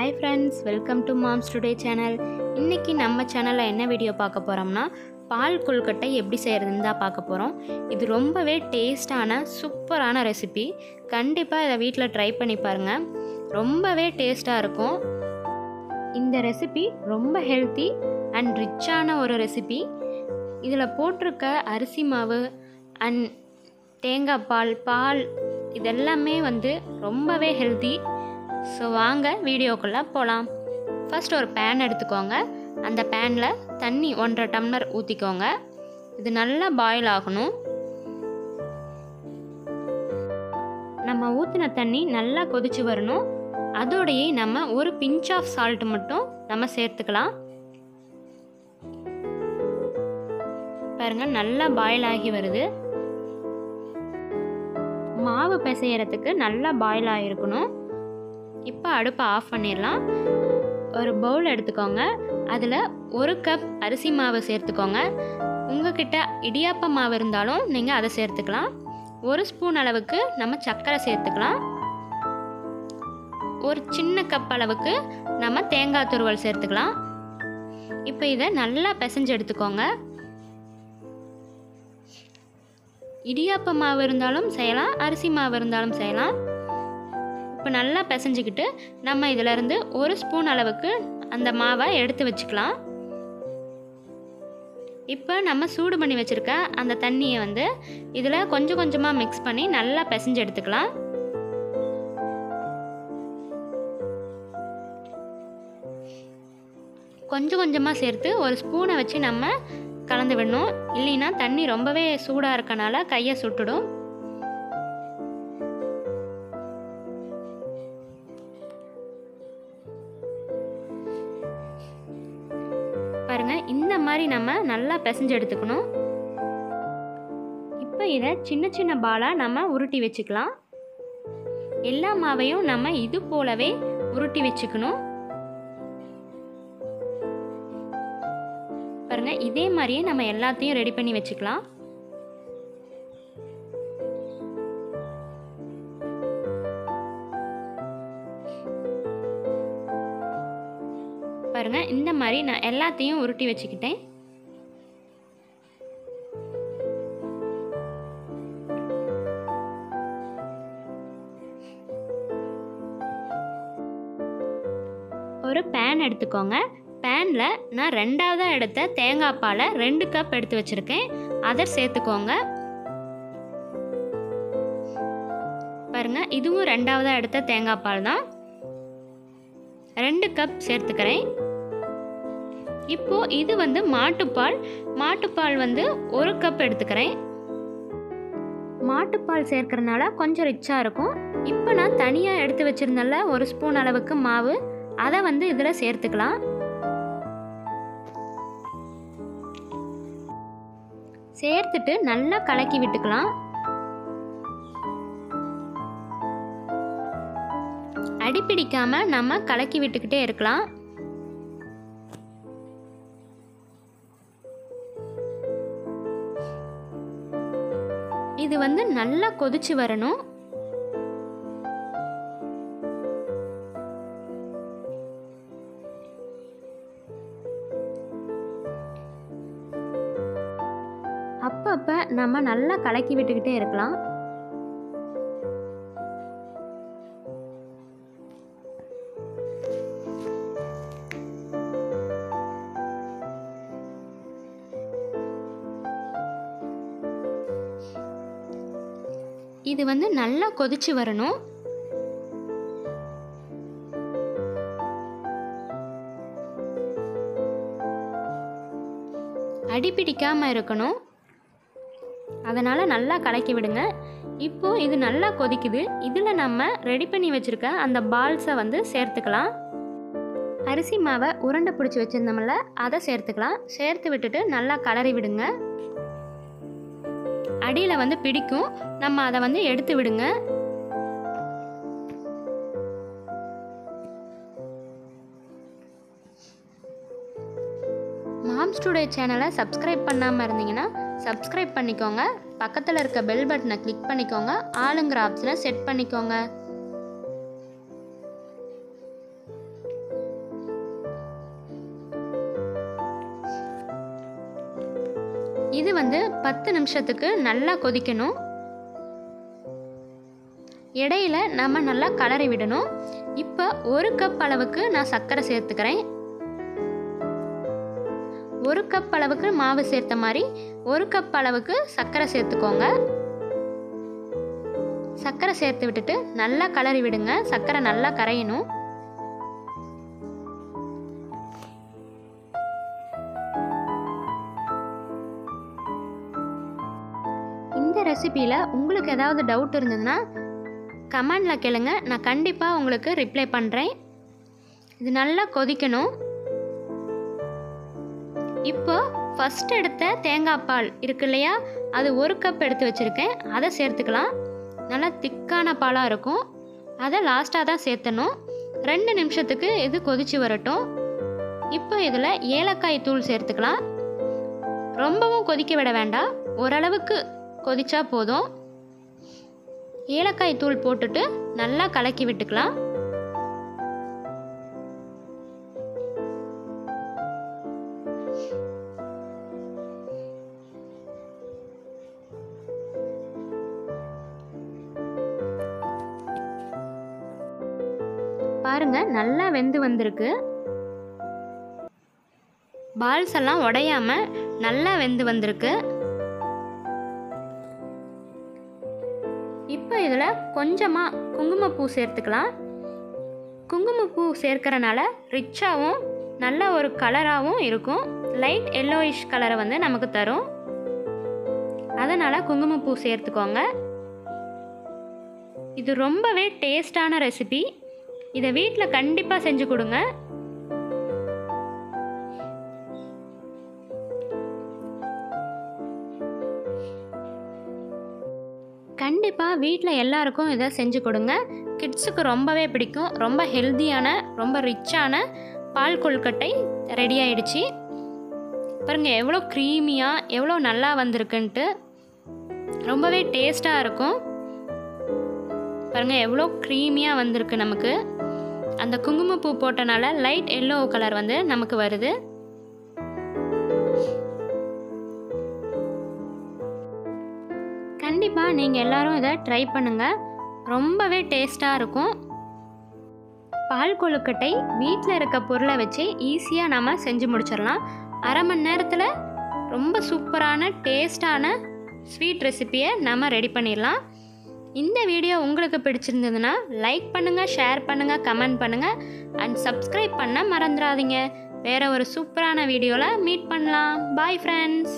Hi friends, welcome to Moms Today channel. இன்னைக்கு நம்ம சேனல்ல என்ன வீடியோ பார்க்க போறோம்னா பால் கொழுக்கட்டை எப்படி செய்யறதுன்னு தான் பார்க்க போறோம். இது ரொம்பவே டேஸ்டான சூப்பரான ரெசிபி. கண்டிப்பா இத வீட்ல ட்ரை பண்ணி பாருங்க. ரொம்பவே டேஸ்டா இருக்கும். இந்த ரெசிபி ரொம்ப ஹெல்தி அண்ட் ரிச்சான ஒரு ரெசிபி. இதில் போட்டிருக்க அரிசி மாவு அண்ட் தேங்காய் பால் இதெல்லாமே ரொம்பவே ஹெல்தி. ஸோ வாங்க வீடியோக்குள்ளே போகலாம். ஃபர்ஸ்ட் ஒரு பேன் எடுத்துக்கோங்க. அந்த பேனில் தண்ணி 1.5 டம்ளர் ஊற்றிக்கோங்க. இது நல்லா பாயில் ஆகணும். நம்ம ஊற்றின தண்ணி நல்லா கொதிச்சு வரணும். அதோடையே நம்ம ஒரு பிஞ்ச் ஆஃப் சால்ட் மட்டும் நம்ம சேர்த்துக்கலாம். பாருங்க, நல்லா பாயில் ஆகி வருது. மாவு பிசையறதுக்கு நல்லா பாயில் ஆகிருக்கணும். இப்போ அடுப்பை ஆஃப் பண்ணிடலாம். ஒரு பவுல் எடுத்துக்கோங்க. அதில் 1 கப் அரிசி மாவு சேர்த்துக்கோங்க. உங்ககிட்ட இடியாப்ப மாவு இருந்தாலும் நீங்கள் அதை சேர்த்துக்கலாம். 1 ஸ்பூன் அளவுக்கு நம்ம சர்க்கரை சேர்த்துக்கலாம். ஒரு சின்ன கப் அளவுக்கு நம்ம தேங்காய் துருவல் சேர்த்துக்கலாம். இப்போ இதை நல்லா பிசைஞ்சு எடுத்துக்கோங்க. இடியாப்ப மாவு இருந்தாலும் செய்யலாம், அரிசி மாவு இருந்தாலும் செய்யலாம். இப்போ நல்லா பிசைஞ்சிக்கிட்டு நம்ம இதிலேருந்து 1 ஸ்பூன் அளவுக்கு அந்த மாவை எடுத்து வச்சுக்கலாம். இப்போ நம்ம சூடு பண்ணி வச்சுருக்க அந்த தண்ணியை இதில் கொஞ்சம் கொஞ்சமாக மிக்ஸ் பண்ணி நல்லா பிசைஞ்சு எடுத்துக்கலாம். கொஞ்சம் கொஞ்சமாக சேர்த்து ஒரு ஸ்பூனை வச்சு நம்ம கலந்து விடணும். இல்லைன்னா தண்ணி ரொம்பவே சூடாக இருக்கனால கையை சுட்டுடும். பாருங்க, இந்த மாதிரி நம்ம நல்லா பிசைஞ்சு எடுத்துக்கணும். இப்போ இதை சின்ன சின்ன பாலாக நம்ம உருட்டி வச்சுக்கலாம். எல்லா மாவையும் நம்ம இது போலவே உருட்டி வச்சுக்கணும். பாருங்க, இதே மாதிரியே நம்ம எல்லாத்தையும் ரெடி பண்ணி வச்சுக்கலாம். பாருங்க, இந்த மாதிரி நான் எல்லாத்தையும் உருட்டி வச்சுக்கிட்டேன். ஒரு பேன் எடுத்துக்கோங்க. பேனில் நான் 2ஆவதா எடுத்த தேங்காய் பாலை 2 கப் எடுத்து வச்சுருக்கேன். அதை சேர்த்துக்கோங்க. பாருங்க, இதுவும் 2ஆவதா எடுத்த தேங்காய் பால் தான். 2 கப் சேர்த்துக்கிறேன். இப்போ இது மாட்டுப்பால் 1 கப் எடுத்துக்கிறேன். மாட்டுப்பால் சேர்க்கறனால கொஞ்சம் ரிச்சாக இருக்கும். இப்போ நான் தனியாக எடுத்து வச்சிருந்தல 1 ஸ்பூன் அளவுக்கு மாவு, அதை இதில் சேர்த்துக்கலாம். சேர்த்துட்டு நல்லா கலக்கி விட்டுக்கலாம். அடிப்பிடிக்காம நம்ம கலக்கி விட்டுக்கிட்டே இருக்கலாம். இது நல்லா கொதிச்சு வரணும். அப்பப்ப நம்ம நல்லா கலக்கி விட்டுக்கிட்டே இருக்கலாம். இது நல்லா கொதிச்சு வரணும். அடிப்பிடிக்காம இருக்கணும். அதனால நல்லா கலக்கி விடுங்க. இப்போ இது நல்லா கொதிக்குது. இதில் நம்ம ரெடி பண்ணி வச்சிருக்க அந்த பால்ஸை சேர்த்துக்கலாம். அரிசி மாவை உருண்டை பிடிச்சி வச்சிருந்தோம்ல, அதை சேர்த்துக்கலாம். சேர்த்து விட்டுட்டு நல்லா கலரி விடுங்க. அடியில் பிடிக்கும். நம்ம அதை எடுத்து விடுங்க. மாம்ஸ் டுடே சேனலை சப்ஸ்கிரைப் பண்ணாமல் இருந்தீங்கன்னா சப்ஸ்கிரைப் பண்ணிக்கோங்க. பக்கத்தில் இருக்க பெல் பட்டனை கிளிக் பண்ணிக்கோங்க. ஆளுங்கிற ஆப்ஷனை செட் பண்ணிக்கோங்க. வந்து 10 நிமிஷத்துக்கு நல்லா கொதிக்கணும். இடையில நம்ம நல்லா கலரி விடணும். இப்போ 1 கப் அளவுக்கு நான் சர்க்கரை சேர்த்துக்கிறேன். 1 கப் அளவுக்கு மாவு சேர்த்த மாதிரி 1 கப் அளவுக்கு சர்க்கரை சேர்த்துக்கோங்க. சர்க்கரை சேர்த்து விட்டுட்டு நல்லா கலரி விடுங்க. சர்க்கரை நல்லா கரையணும். இந்த ரெசிபியில் உங்களுக்கு ஏதாவது டவுட் இருந்ததுன்னா கமெண்டில் கேளுங்க. நான் கண்டிப்பாக உங்களுக்கு ரிப்ளை பண்ணுறேன். இது நல்லா கொதிக்கணும். இப்போ ஃபஸ்ட் எடுத்த தேங்காய் பால் இருக்கு இல்லையா, அது 1 கப் எடுத்து வச்சுருக்கேன். அதை சேர்த்துக்கலாம். நல்லா திக்கான பாலாக இருக்கும். அதை லாஸ்ட்டாக தான் சேர்த்தணும். 2 நிமிஷத்துக்கு இது கொதித்து வரட்டும். இப்போ இதில் ஏலக்காய் தூள் சேர்த்துக்கலாம். ரொம்பவும் கொதிக்க விட வேண்டாம், ஓரளவுக்கு கொதிச்சா போதும். ஏலக்காய் தூள் போட்டுட்டு நல்லா கலக்கி விட்டுக்கலாம். பாருங்க, நல்லா வெந்து வந்திருக்கு. பால்ஸ் எல்லாம் உடையாம நல்லா வெந்து வந்திருக்கு. இப்போ இதில் கொஞ்சமாக குங்குமப்பூ சேர்த்துக்கலாம். குங்குமப்பூ சேர்க்கறனால ரிச்சாகவும் நல்ல ஒரு கலராகவும் இருக்கும். லைட் எல்லோயிஷ் கலரை வந்து நமக்கு தரும். அதனால் குங்குமப்பூ சேர்த்துக்கோங்க. இது ரொம்பவே டேஸ்டான ரெசிபி. இதை வீட்டில் கண்டிப்பாக செஞ்சு கொடுங்க. கண்டிப்பாக வீட்டில் எல்லாருக்கும் இதை செஞ்சு கொடுங்க. கிட்ஸுக்கு ரொம்பவே பிடிக்கும். ரொம்ப ஹெல்த்தியான, ரொம்ப ரிச்சான பால் கொழுக்கட்டை ரெடி ஆயிடுச்சு. பாருங்கள் எவ்வளோ க்ரீமியாக, எவ்வளோ நல்லா வந்திருக்குன்ட்டு. ரொம்பவே டேஸ்ட்டாக இருக்கும். பாருங்கள் எவ்வளோ க்ரீமியாக வந்திருக்கு. நமக்கு அந்த குங்குமப்பூ போட்டனால லைட் எல்லோ கலர் வந்து நமக்கு வருது. கண்டிப்பாக நீங்கள் எல்லோரும் இதை ட்ரை பண்ணுங்கள். ரொம்பவே டேஸ்ட்டாக இருக்கும். பால் கொழுக்கட்டை வீட்டில் இருக்க பொருளை வச்சு ஈஸியாக நம்ம செஞ்சு முடிச்சிடலாம். அரை மணி நேரத்தில் ரொம்ப சூப்பரான டேஸ்டான ஸ்வீட் ரெசிப்பியை நம்ம ரெடி பண்ணிடலாம். இந்த வீடியோ உங்களுக்கு பிடிச்சிருந்ததுன்னா லைக் பண்ணுங்கள், ஷேர் பண்ணுங்கள், கமெண்ட் பண்ணுங்கள் அண்ட் சப்ஸ்கிரைப் பண்ண மறந்துடாதீங்க. வேறு ஒரு சூப்பரான வீடியோவில் மீட் பண்ணலாம். Bye friends.